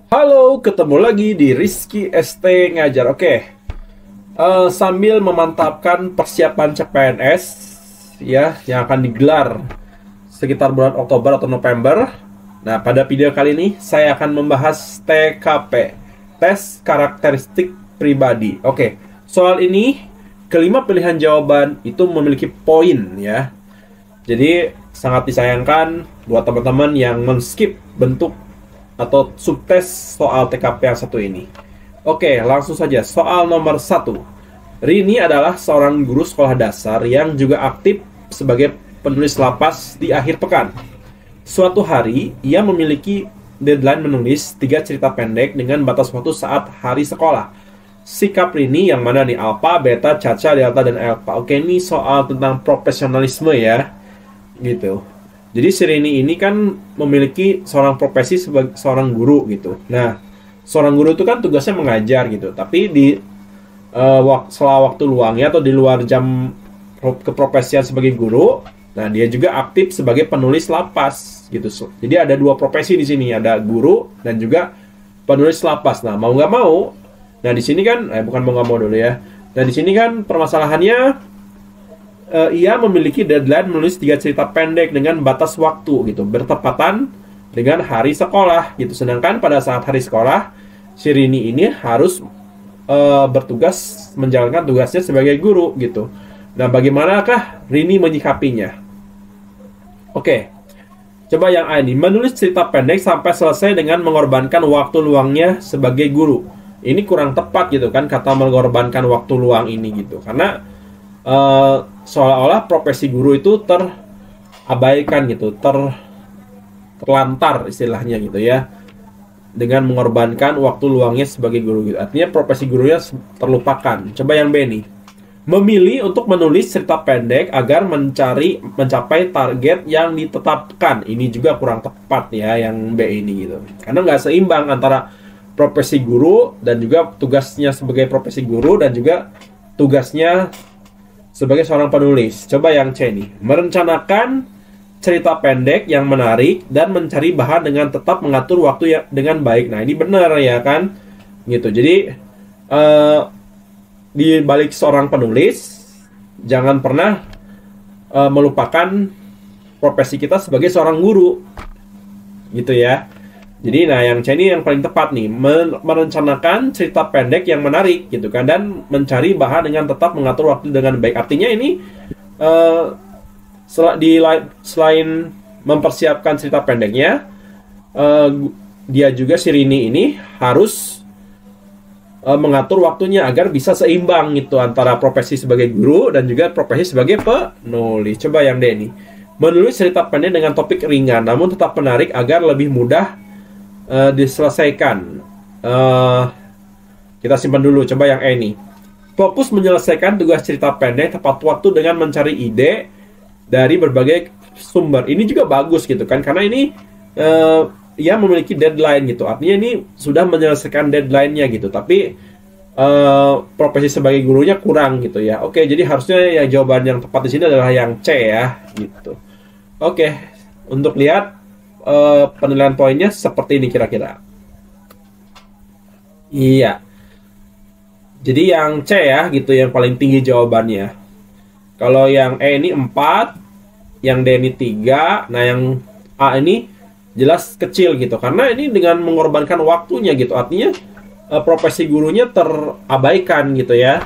Halo, ketemu lagi di Rizky ST Ngajar. Sambil memantapkan persiapan CPNS ya yang akan digelar sekitar bulan Oktober atau November. Nah, pada video kali ini saya akan membahas TKP, tes karakteristik pribadi. Soal ini kelima pilihan jawaban itu memiliki poin ya. Jadi sangat disayangkan buat teman-teman yang men-skip bentuk atau subtes soal TKP yang satu ini. Langsung saja. Soal nomor 1. Rini adalah seorang guru sekolah dasar yang juga aktif sebagai penulis lapas di akhir pekan. Suatu hari, ia memiliki deadline menulis 3 cerita pendek dengan batas waktu saat hari sekolah. Sikap Rini yang mana nih? Alpha, beta, caca, delta, dan alpha. Ini soal tentang profesionalisme ya. Gitu. Jadi si Rini ini kan memiliki seorang profesi sebagai seorang guru gitu. Nah, seorang guru itu kan tugasnya mengajar gitu. Tapi di sela waktu luangnya atau di luar jam keprofesian sebagai guru, nah dia juga aktif sebagai penulis lapas gitu. Jadi ada dua profesi di sini, ada guru dan juga penulis lapas. Nah, mau nggak mau, nah di sini kan, bukan mau nggak mau dulu ya. Nah di sini kan permasalahannya ia memiliki deadline menulis 3 cerita pendek dengan batas waktu gitu, bertepatan dengan hari sekolah gitu. Sedangkan pada saat hari sekolah, si Rini ini harus bertugas menjalankan tugasnya sebagai guru gitu. Nah, bagaimanakah Rini menyikapinya? Coba yang A ini, menulis cerita pendek sampai selesai dengan mengorbankan waktu luangnya sebagai guru. Ini kurang tepat gitu kan, kata mengorbankan waktu luang ini gitu, karena seolah-olah profesi guru itu terabaikan gitu, terlantar istilahnya gitu ya, dengan mengorbankan waktu luangnya sebagai guru gitu. Artinya profesi gurunya terlupakan. Coba yang B nih, memilih untuk menulis cerita pendek agar mencapai target yang ditetapkan. Ini juga kurang tepat ya yang B ini gitu, karena nggak seimbang antara profesi guru dan juga tugasnya sebagai profesi guru dan juga tugasnya sebagai seorang penulis. Coba yang C nih, merencanakan cerita pendek yang menarik dan mencari bahan dengan tetap mengatur waktu dengan baik. Nah, ini benar ya kan? Gitu. Jadi di balik seorang penulis, jangan pernah melupakan profesi kita sebagai seorang guru. Gitu ya. Jadi nah yang C ini yang paling tepat nih, merencanakan cerita pendek yang menarik gitu kan, dan mencari bahan dengan tetap mengatur waktu dengan baik. Artinya ini selain mempersiapkan cerita pendeknya, dia juga si Rini ini harus mengatur waktunya agar bisa seimbang gitu antara profesi sebagai guru dan juga profesi sebagai penulis. Coba yang D nih, menulis cerita pendek dengan topik ringan namun tetap menarik agar lebih mudah diselesaikan. Kita simpan dulu. Coba yang E nih, fokus menyelesaikan tugas cerita pendek tepat waktu dengan mencari ide dari berbagai sumber. Ini juga bagus gitu kan, karena ini ia memiliki deadline gitu. Artinya ini sudah menyelesaikan deadline-nya gitu, tapi profesi sebagai gurunya kurang gitu ya. Jadi harusnya yang jawaban yang tepat di sini adalah yang C ya gitu. Untuk lihat penilaian poinnya seperti ini kira-kira. Iya. Jadi yang C ya gitu yang paling tinggi jawabannya. Kalau yang E ini 4, yang D ini 3, nah yang A ini jelas kecil gitu. Karena ini dengan mengorbankan waktunya gitu. Artinya profesi gurunya terabaikan gitu ya.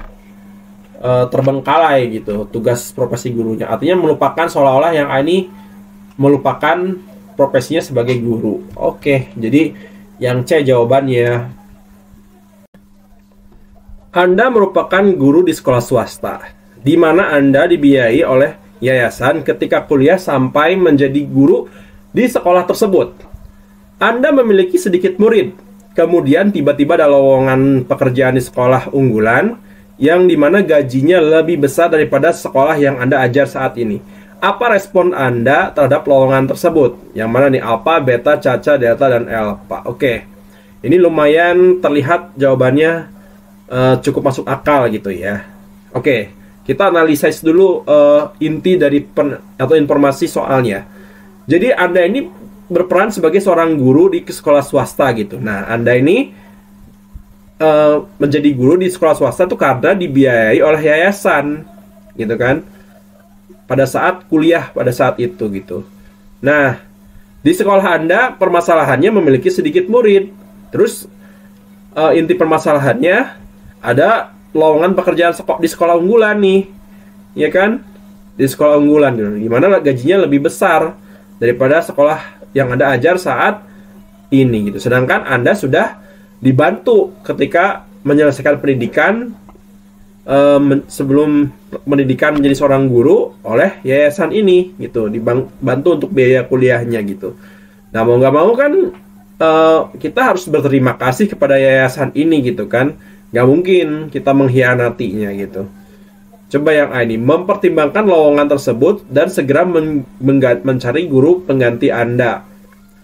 Terbengkalai gitu tugas profesi gurunya. Artinya melupakan, seolah-olah yang A ini melupakan profesinya sebagai guru. Jadi yang C jawabannya. Anda merupakan guru di sekolah swasta, di mana Anda dibiayai oleh yayasan ketika kuliah sampai menjadi guru di sekolah tersebut. Anda memiliki sedikit murid, kemudian tiba-tiba ada lowongan pekerjaan di sekolah unggulan yang dimana gajinya lebih besar daripada sekolah yang Anda ajar saat ini. Apa respon Anda terhadap lowongan tersebut? Yang mana nih, alpha, beta, caca, delta, dan alpha. Ini lumayan terlihat jawabannya cukup masuk akal gitu ya. Kita analisis dulu inti dari atau informasi soalnya. Jadi Anda ini berperan sebagai seorang guru di sekolah swasta gitu. Nah, Anda ini menjadi guru di sekolah swasta tuh karena dibiayai oleh yayasan gitu kan, pada saat kuliah pada saat itu gitu. Nah, di sekolah Anda permasalahannya memiliki sedikit murid. Terus inti permasalahannya ada lowongan pekerjaan di sekolah unggulan nih, ya kan? Di sekolah unggulan gitu, dimana gajinya lebih besar daripada sekolah yang Anda ajar saat ini gitu. Sedangkan Anda sudah dibantu ketika menyelesaikan pendidikan sebelum pendidikan menjadi seorang guru oleh yayasan ini gitu, dibantu untuk biaya kuliahnya gitu. Nah, mau nggak mau kan kita harus berterima kasih kepada yayasan ini gitu kan. Nggak mungkin kita mengkhianatinya gitu. Coba yang ini, mempertimbangkan lowongan tersebut dan segera mencari guru pengganti Anda.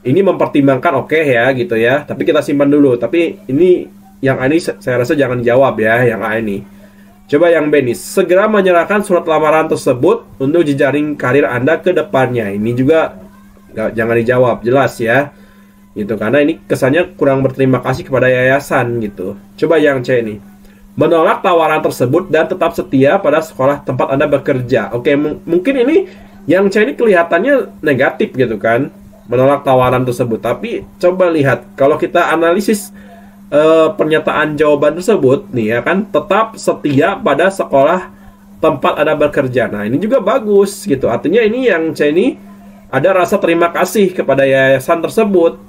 Ini mempertimbangkan, oke ya gitu ya, tapi kita simpan dulu. Tapi ini yang ini saya rasa jangan jawab ya, yang A ini. Coba yang B nih, segera menyerahkan surat lamaran tersebut untuk jejaring karir Anda ke depannya. Ini juga jangan dijawab, jelas ya. Gitu, karena ini kesannya kurang berterima kasih kepada yayasan gitu. Coba yang C nih, menolak tawaran tersebut dan tetap setia pada sekolah tempat Anda bekerja. Oke, mungkin ini yang C ini kelihatannya negatif gitu kan, menolak tawaran tersebut. Tapi coba lihat, kalau kita analisis pernyataan jawaban tersebut nih ya kan, tetap setia pada sekolah tempat Anda bekerja. Nah, ini juga bagus gitu. Artinya ini yang C ini ada rasa terima kasih kepada yayasan tersebut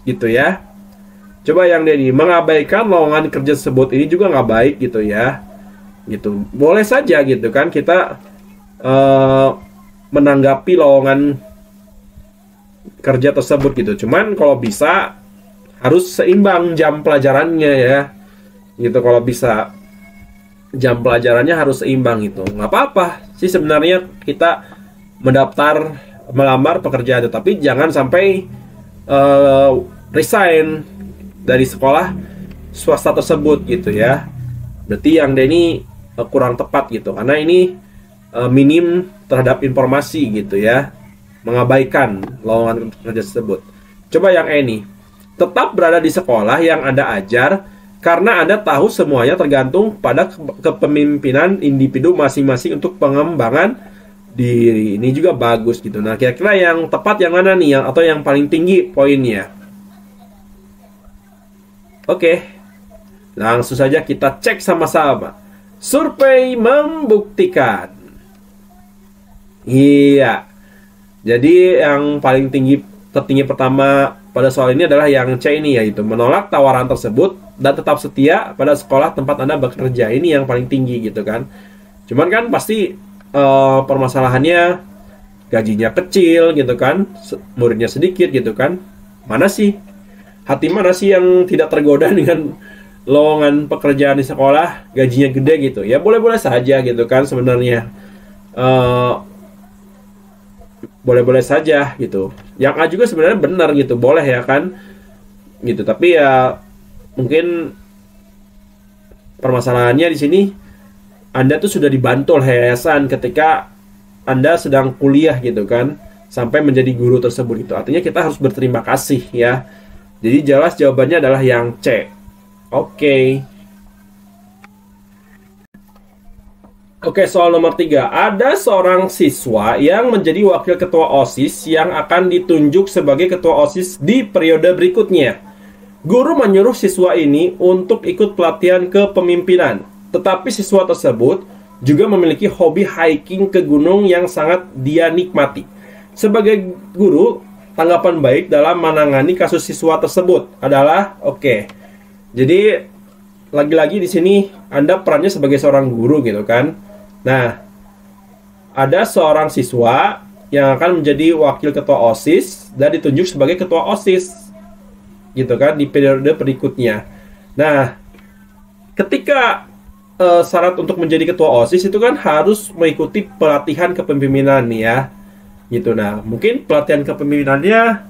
gitu ya. Coba yang D ini, mengabaikan lowongan kerja tersebut, ini juga nggak baik gitu ya. Gitu. Boleh saja gitu kan kita menanggapi lowongan kerja tersebut gitu. Cuman kalau bisa harus seimbang jam pelajarannya ya. Gitu, kalau bisa jam pelajarannya harus seimbang gitu. Nggak apa-apa sih sebenarnya kita melamar pekerjaan itu, tapi jangan sampai resign dari sekolah swasta tersebut gitu ya. Berarti yang D ini kurang tepat gitu, karena ini minim terhadap informasi gitu ya, mengabaikan lowongan kerja tersebut. Coba yang E nih, tetap berada di sekolah yang Anda ajar karena Anda tahu semuanya tergantung pada kepemimpinan individu masing-masing untuk pengembangan diri. Ini juga bagus gitu. Nah, kira-kira yang tepat yang mana nih, atau yang paling tinggi poinnya? Oke, langsung saja kita cek sama-sama. Survei membuktikan. Iya. Jadi yang paling tertinggi pertama pada soal ini adalah yang C ini, yaitu menolak tawaran tersebut dan tetap setia pada sekolah tempat Anda bekerja. Ini yang paling tinggi gitu kan. Cuman kan pasti permasalahannya gajinya kecil gitu kan, muridnya sedikit gitu kan. Hati mana sih yang tidak tergoda dengan lowongan pekerjaan di sekolah gajinya gede gitu? Ya boleh-boleh saja gitu kan sebenarnya, boleh-boleh saja gitu. Yang A juga sebenarnya benar gitu, boleh ya kan gitu. Tapi ya mungkin permasalahannya di sini, Anda tuh sudah dibantu oleh yayasan ketika Anda sedang kuliah gitu kan, sampai menjadi guru tersebut gitu. Artinya kita harus berterima kasih ya. Jadi jelas jawabannya adalah yang C. Oke, soal nomor 3. Ada seorang siswa yang menjadi wakil ketua OSIS yang akan ditunjuk sebagai ketua OSIS di periode berikutnya. Guru menyuruh siswa ini untuk ikut pelatihan kepemimpinan. Tetapi siswa tersebut juga memiliki hobi hiking ke gunung yang sangat dia nikmati. Sebagai guru, tanggapan baik dalam menangani kasus siswa tersebut adalah oke. Jadi lagi-lagi di sini Anda perannya sebagai seorang guru gitu kan. Nah, ada seorang siswa yang akan menjadi wakil ketua OSIS dan ditunjuk sebagai ketua OSIS gitu kan di periode berikutnya. Nah, ketika syarat untuk menjadi ketua OSIS itu kan harus mengikuti pelatihan kepemimpinan nih ya. Gitu. Nah, mungkin pelatihan kepemimpinannya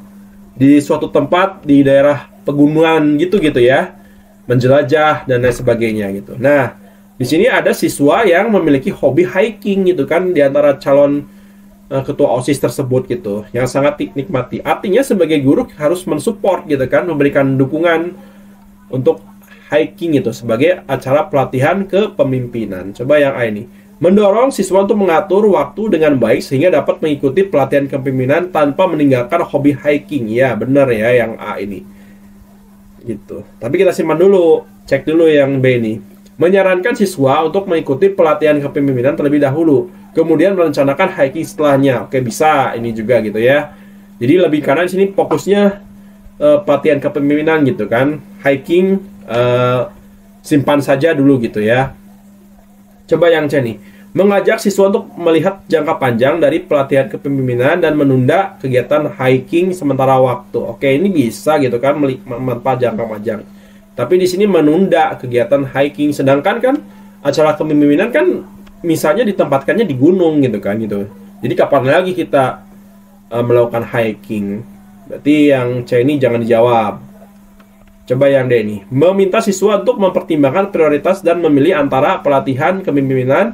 di suatu tempat di daerah pegunungan gitu ya, menjelajah dan lain sebagainya gitu. Nah, di sini ada siswa yang memiliki hobi hiking gitu kan, di antara calon ketua OSIS tersebut gitu, yang sangat dinikmati. Artinya sebagai guru harus mensupport gitu kan, memberikan dukungan untuk hiking itu sebagai acara pelatihan kepemimpinan. Coba yang A ini. Mendorong siswa untuk mengatur waktu dengan baik sehingga dapat mengikuti pelatihan kepemimpinan tanpa meninggalkan hobi hiking. Ya, benar ya yang A ini. Gitu. Tapi kita simpan dulu, cek dulu yang B ini. Menyarankan siswa untuk mengikuti pelatihan kepemimpinan terlebih dahulu, kemudian merencanakan hiking setelahnya. Oke, bisa ini juga gitu ya. Jadi lebih karena di sini fokusnya pelatihan kepemimpinan gitu kan. Hiking simpan saja dulu gitu ya. Coba yang C nih. Mengajak siswa untuk melihat jangka panjang dari pelatihan kepemimpinan dan menunda kegiatan hiking sementara waktu. Oke, ini bisa gitu kan, melihat jangka panjang. Tapi di sini menunda kegiatan hiking, sedangkan kan acara kepemimpinan kan misalnya ditempatkannya di gunung gitu kan gitu. Jadi kapan lagi kita melakukan hiking? Berarti yang C ini jangan dijawab. Coba yang D ini. Meminta siswa untuk mempertimbangkan prioritas dan memilih antara pelatihan kepemimpinan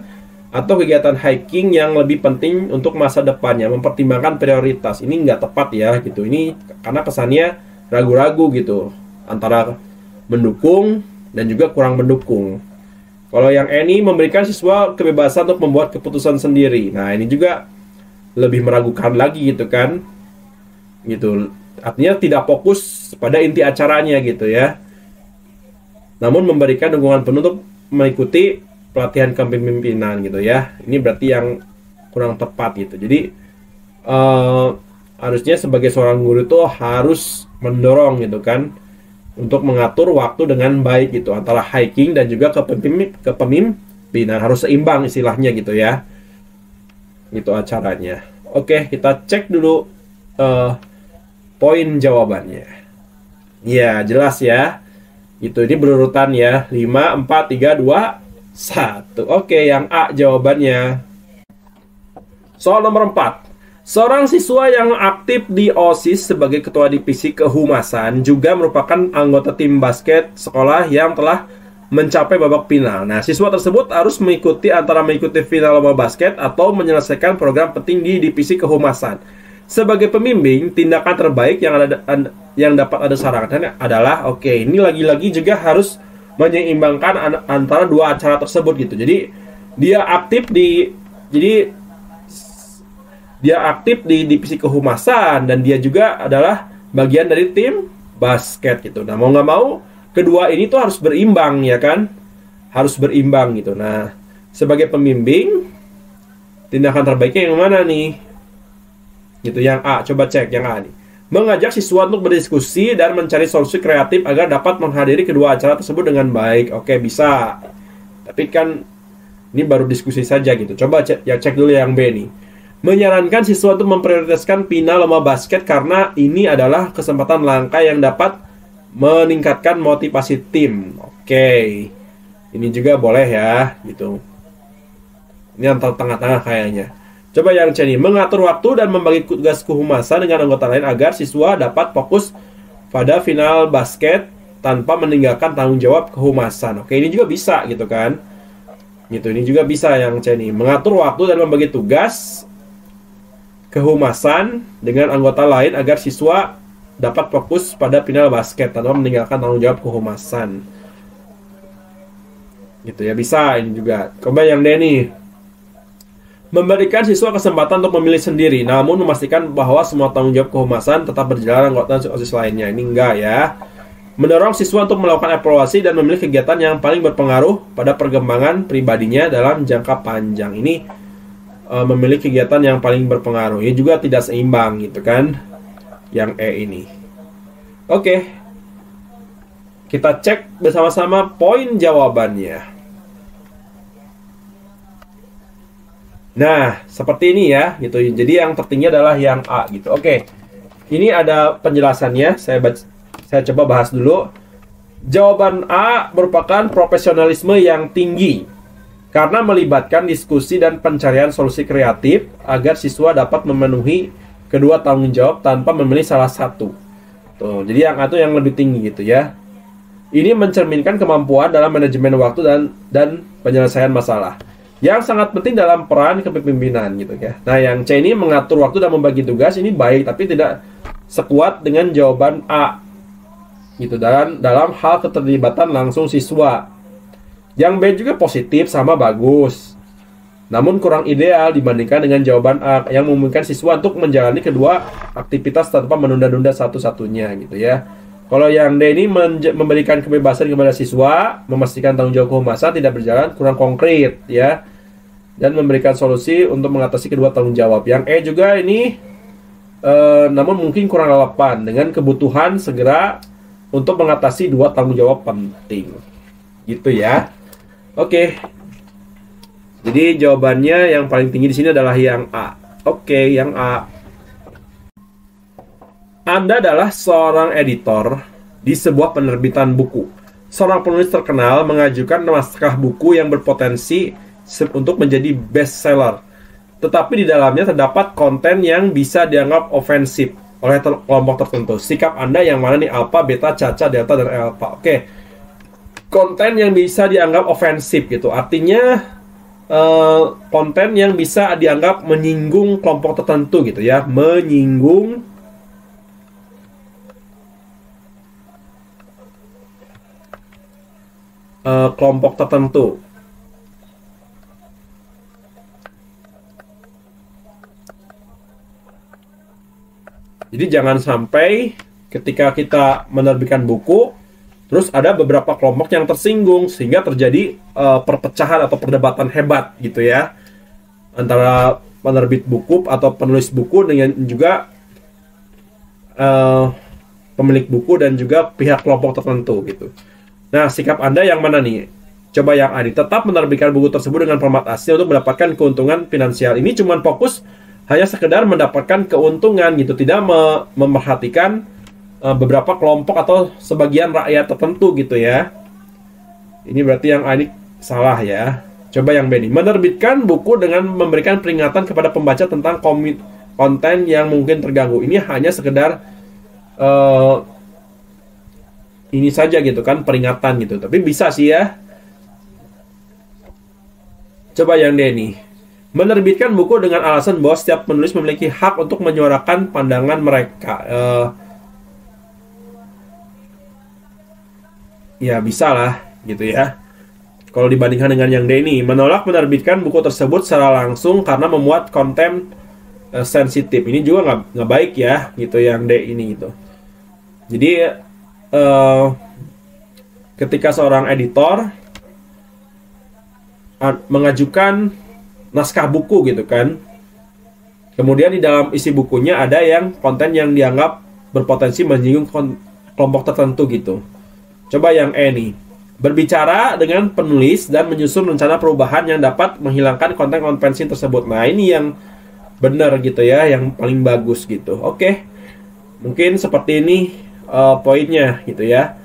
atau kegiatan hiking yang lebih penting untuk masa depannya. Mempertimbangkan prioritas. Ini nggak tepat ya gitu. Ini karena kesannya ragu-ragu gitu. Antara mendukung dan juga kurang mendukung. Kalau yang E ini memberikan siswa kebebasan untuk membuat keputusan sendiri. Nah, ini juga lebih meragukan lagi gitu kan. Gitu. Artinya tidak fokus pada inti acaranya gitu ya. Namun memberikan dukungan penuh untuk mengikuti pelatihan kepemimpinan gitu ya. Ini berarti yang kurang tepat gitu. Jadi harusnya sebagai seorang guru itu harus mendorong gitu kan untuk mengatur waktu dengan baik gitu antara hiking dan juga kepemimpinan, harus seimbang istilahnya gitu ya. Gitu acaranya. Oke, kita cek dulu poin jawabannya. Ya, jelas ya. Itu ini berurutan ya. 5 4 3 2 1. Oke, yang A jawabannya. Soal nomor 4. Seorang siswa yang aktif di OSIS sebagai ketua divisi kehumasan juga merupakan anggota tim basket sekolah yang telah mencapai babak final. Nah, siswa tersebut harus mengikuti antara mengikuti final lomba basket atau menyelesaikan program penting di divisi kehumasan. Sebagai pembimbing, tindakan terbaik yang dapat ada sarankan adalah ini lagi-lagi juga harus menyeimbangkan antara dua acara tersebut gitu. Jadi dia aktif di divisi kehumasan dan dia juga adalah bagian dari tim basket gitu. Nah, mau nggak mau kedua ini tuh harus berimbang ya kan? Harus berimbang gitu. Nah, sebagai pembimbing tindakan terbaiknya yang mana nih? Gitu, yang A. Coba cek yang A nih. Mengajak siswa untuk berdiskusi dan mencari solusi kreatif agar dapat menghadiri kedua acara tersebut dengan baik. Oke, bisa. Tapi kan ini baru diskusi saja gitu. Coba cek dulu yang B nih. Menyarankan siswa untuk memprioritaskan final lomba basket karena ini adalah kesempatan langka yang dapat meningkatkan motivasi tim. Oke. Ini juga boleh ya, gitu. Ini antara tengah-tengah kayaknya. Coba yang C nih, mengatur waktu dan membagi tugas kehumasan dengan anggota lain agar siswa dapat fokus pada final basket tanpa meninggalkan tanggung jawab kehumasan. Oke, ini juga bisa gitu kan. Gitu, ini juga bisa yang C nih, mengatur waktu dan membagi tugas kehumasan dengan anggota lain agar siswa dapat fokus pada final basket tanpa meninggalkan tanggung jawab kehumasan. Gitu ya, bisa ini juga. Coba yang D nih. Memberikan siswa kesempatan untuk memilih sendiri, namun memastikan bahwa semua tanggung jawab kehumasan tetap berjalan anggota OSIS lainnya. Ini enggak ya. Mendorong siswa untuk melakukan evaluasi dan memilih kegiatan yang paling berpengaruh pada perkembangan pribadinya dalam jangka panjang. Ini memilih kegiatan yang paling berpengaruh. Ini juga tidak seimbang gitu kan. Yang E ini. Oke. Kita cek bersama-sama poin jawabannya. Nah, seperti ini ya, gitu. Jadi yang tertinggi adalah yang A, gitu. Oke, ini ada penjelasannya. Saya coba bahas dulu. Jawaban A merupakan profesionalisme yang tinggi karena melibatkan diskusi dan pencarian solusi kreatif agar siswa dapat memenuhi kedua tanggung jawab tanpa memilih salah satu. Tuh, jadi yang A itu yang lebih tinggi gitu ya. Ini mencerminkan kemampuan dalam manajemen waktu dan penyelesaian masalah. yang sangat penting dalam peran kepemimpinan gitu ya. Nah, yang C ini mengatur waktu dan membagi tugas ini baik tapi tidak sekuat dengan jawaban A gitu, dan dalam hal keterlibatan langsung siswa. Yang B juga positif sama bagus, namun kurang ideal dibandingkan dengan jawaban A yang memungkinkan siswa untuk menjalani kedua aktivitas tanpa menunda-nunda satu-satunya gitu ya. Kalau yang D ini memberikan kebebasan kepada siswa, memastikan tanggung jawab kehumasan tidak berjalan, kurang konkret ya, dan memberikan solusi untuk mengatasi kedua tanggung jawab. Yang E juga ini namun mungkin kurang relevan dengan kebutuhan segera untuk mengatasi dua tanggung jawab penting gitu ya. Oke. Jadi jawabannya yang paling tinggi di sini adalah yang A. Oke, yang A. Anda adalah seorang editor di sebuah penerbitan buku. Seorang penulis terkenal mengajukan naskah buku yang berpotensi untuk menjadi bestseller. Tetapi di dalamnya terdapat konten yang bisa dianggap ofensif oleh kelompok tertentu. Sikap Anda yang mana nih? Alpha, beta, caca, delta, dan alpha. Oke. Konten yang bisa dianggap ofensif gitu. Artinya konten yang bisa dianggap menyinggung kelompok tertentu gitu ya. Menyinggung kelompok tertentu. Jadi jangan sampai ketika kita menerbitkan buku, terus ada beberapa kelompok yang tersinggung sehingga terjadi perpecahan atau perdebatan hebat gitu ya, antara penerbit buku atau penulis buku dengan juga pemilik buku dan juga pihak kelompok tertentu gitu. Nah, sikap Anda yang mana nih? Coba yang A, tetap menerbitkan buku tersebut dengan format asli untuk mendapatkan keuntungan finansial. Ini cuma fokus hanya sekedar mendapatkan keuntungan gitu, tidak memerhatikan beberapa kelompok atau sebagian rakyat tertentu gitu ya. Ini berarti yang A ini salah ya. Coba yang B nih, menerbitkan buku dengan memberikan peringatan kepada pembaca tentang konten yang mungkin terganggu. Ini hanya sekedar ini saja gitu kan, peringatan gitu. Tapi bisa sih ya. Coba yang D nih, menerbitkan buku dengan alasan bahwa setiap penulis memiliki hak untuk menyuarakan pandangan mereka. Ya bisa lah gitu ya. Kalau dibandingkan dengan yang D ini, menolak menerbitkan buku tersebut secara langsung karena memuat konten sensitif. Ini juga nggak baik ya gitu yang D ini gitu. Jadi ketika seorang editor mengajukan naskah buku gitu kan, kemudian di dalam isi bukunya ada yang konten yang dianggap berpotensi menyinggung kelompok tertentu gitu. Coba yang E nih, berbicara dengan penulis dan menyusun rencana perubahan yang dapat menghilangkan konten konvensi tersebut. Nah ini yang benar gitu ya, yang paling bagus gitu. Oke, mungkin seperti ini poinnya gitu ya.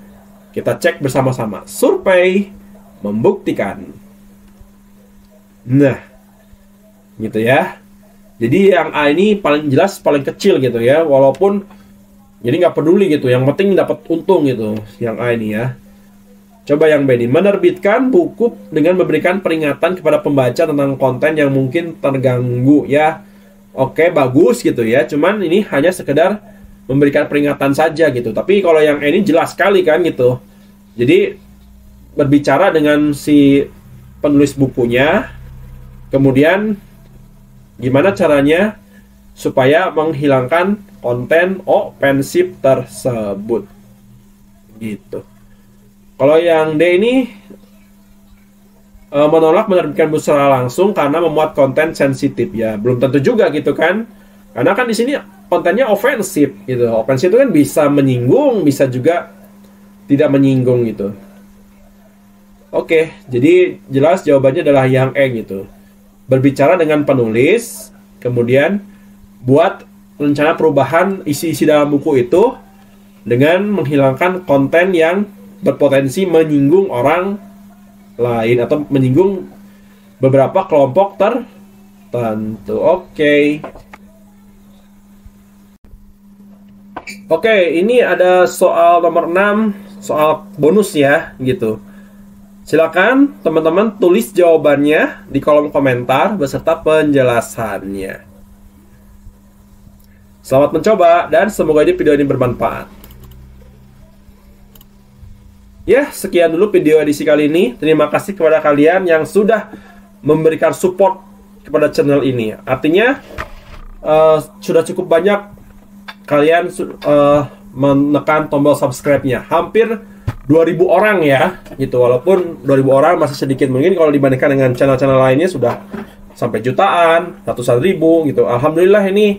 Kita cek bersama-sama. Survei membuktikan. Nah, gitu ya. Jadi yang A ini paling jelas, paling kecil gitu ya. Walaupun jadi nggak peduli gitu. Yang penting dapat untung gitu. Yang A ini ya. Coba yang B ini, menerbitkan buku dengan memberikan peringatan kepada pembaca tentang konten yang mungkin terganggu ya. Oke, bagus gitu ya. Cuman ini hanya sekedar memberikan peringatan saja gitu. Tapi kalau yang ini jelas sekali kan gitu. Jadi berbicara dengan si penulis bukunya, kemudian gimana caranya supaya menghilangkan konten ofensif tersebut gitu. Kalau yang D ini menolak menerbitkan buku secara langsung karena memuat konten sensitif ya. Belum tentu juga gitu kan. Karena kan di sini kontennya ofensif gitu. Ofensif itu kan bisa menyinggung, bisa juga tidak menyinggung gitu. Oke, jadi jelas jawabannya adalah yang E gitu. Berbicara dengan penulis, kemudian buat rencana perubahan isi-isi dalam buku itu dengan menghilangkan konten yang berpotensi menyinggung orang lain atau menyinggung beberapa kelompok tertentu. Oke. Oke, ini ada soal nomor 6, soal bonus ya, gitu. Silakan teman-teman tulis jawabannya di kolom komentar beserta penjelasannya. Selamat mencoba dan semoga video ini bermanfaat. Ya, sekian dulu video edisi kali ini. Terima kasih kepada kalian yang sudah memberikan support kepada channel ini. Artinya sudah cukup banyak kalian menekan tombol subscribe-nya. Hampir 2000 orang ya, gitu. Walaupun 2000 orang masih sedikit, mungkin kalau dibandingkan dengan channel-channel lainnya sudah sampai jutaan, ratusan ribu gitu. Alhamdulillah ini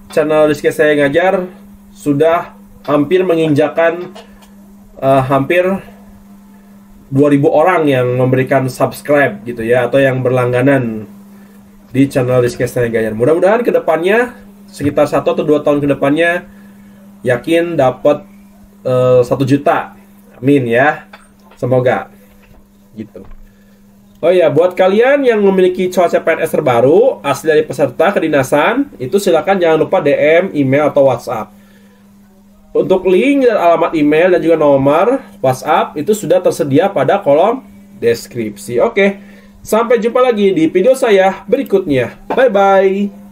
channel Rizky Saya Ngajar sudah hampir menginjakan hampir 2000 orang yang memberikan subscribe gitu ya, atau yang berlangganan di channel Rizky Saya Ngajar. Mudah-mudahan kedepannya sekitar 1 atau 2 tahun kedepannya yakin dapat 1 juta, amin ya, semoga gitu. Oh ya, buat kalian yang memiliki calon CPNS terbaru asli dari peserta kedinasan, itu silakan jangan lupa DM, email atau WhatsApp. Untuk link dan alamat email dan juga nomor WhatsApp itu sudah tersedia pada kolom deskripsi. Oke, sampai jumpa lagi di video saya berikutnya. Bye bye.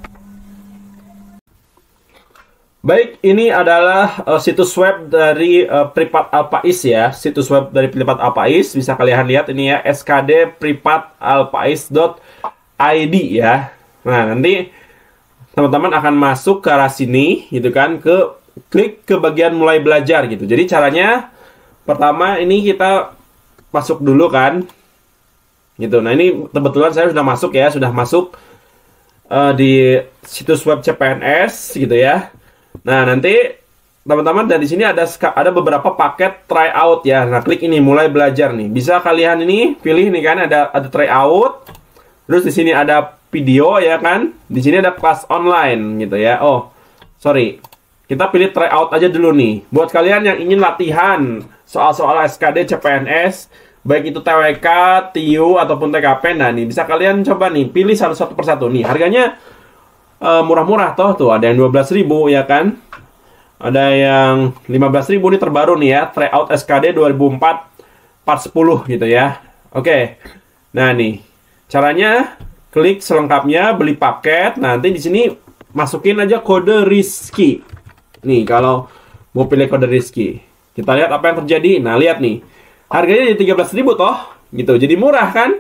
Baik, ini adalah situs web dari Pripat Alpais ya. Situs web dari Pripat Alpais, bisa kalian lihat ini ya, skdpripatalpais.id ya. Nah, nanti teman-teman akan masuk ke arah sini gitu kan, klik ke bagian mulai belajar gitu. Jadi caranya pertama ini kita masuk dulu kan. Gitu. Nah, ini kebetulan saya sudah masuk ya, sudah masuk di situs web CPNS gitu ya. Nah, nanti teman-teman dari sini ada beberapa paket tryout ya. Nah, klik ini mulai belajar nih. Bisa kalian ini pilih nih kan, ada tryout. Terus di sini ada video ya kan. Di sini ada kelas online gitu ya. Oh, sorry. Kita pilih tryout aja dulu nih. Buat kalian yang ingin latihan soal-soal SKD CPNS, baik itu TWK, TIU ataupun TKP, nah nih bisa kalian coba nih pilih satu persatu nih. Harganya murah-murah tuh ada yang 12.000 ya kan, ada yang 15.000 nih terbaru nih ya, tryout SKD 2004 part 10 gitu ya. Oke. Nah nih caranya, klik selengkapnya beli paket. Nanti di sini masukin aja kode Rizky. Nih kalau mau pilih kode Rizky, kita lihat apa yang terjadi. Nah lihat nih, harganya jadi 13.000 toh gitu, jadi murah kan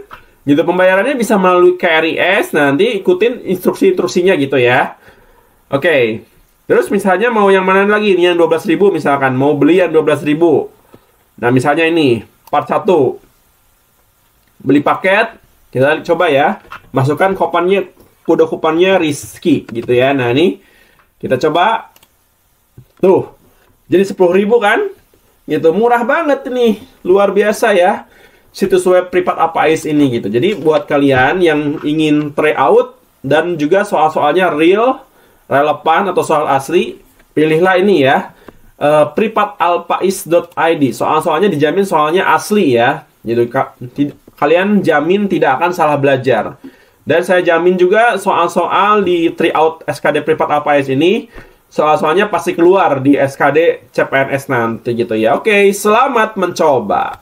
gitu. Pembayarannya bisa melalui KRIS. Nanti ikutin instruksi-instruksinya gitu ya. Oke. Terus misalnya mau yang mana lagi? Ini yang 12.000 misalkan. Mau beli yang 12.000. Nah misalnya ini part 1. Beli paket. Kita coba ya. Masukkan kuponnya, kode kuponnya Rizky gitu ya. Nah ini kita coba. Tuh. Jadi 10.000 kan? Gitu. Murah banget nih. Luar biasa ya situs web Pripat Alpais ini gitu. Jadi buat kalian yang ingin tryout dan juga soal-soalnya real, relevan atau soal asli, pilihlah ini ya, pripatalpais.id. Soal-soalnya dijamin soalnya asli ya. Jadi kalian jamin tidak akan salah belajar. Dan saya jamin juga soal-soal di tryout SKD Pripat Alpais ini, soal-soalnya pasti keluar di SKD CPNS nanti gitu ya. Oke, selamat mencoba.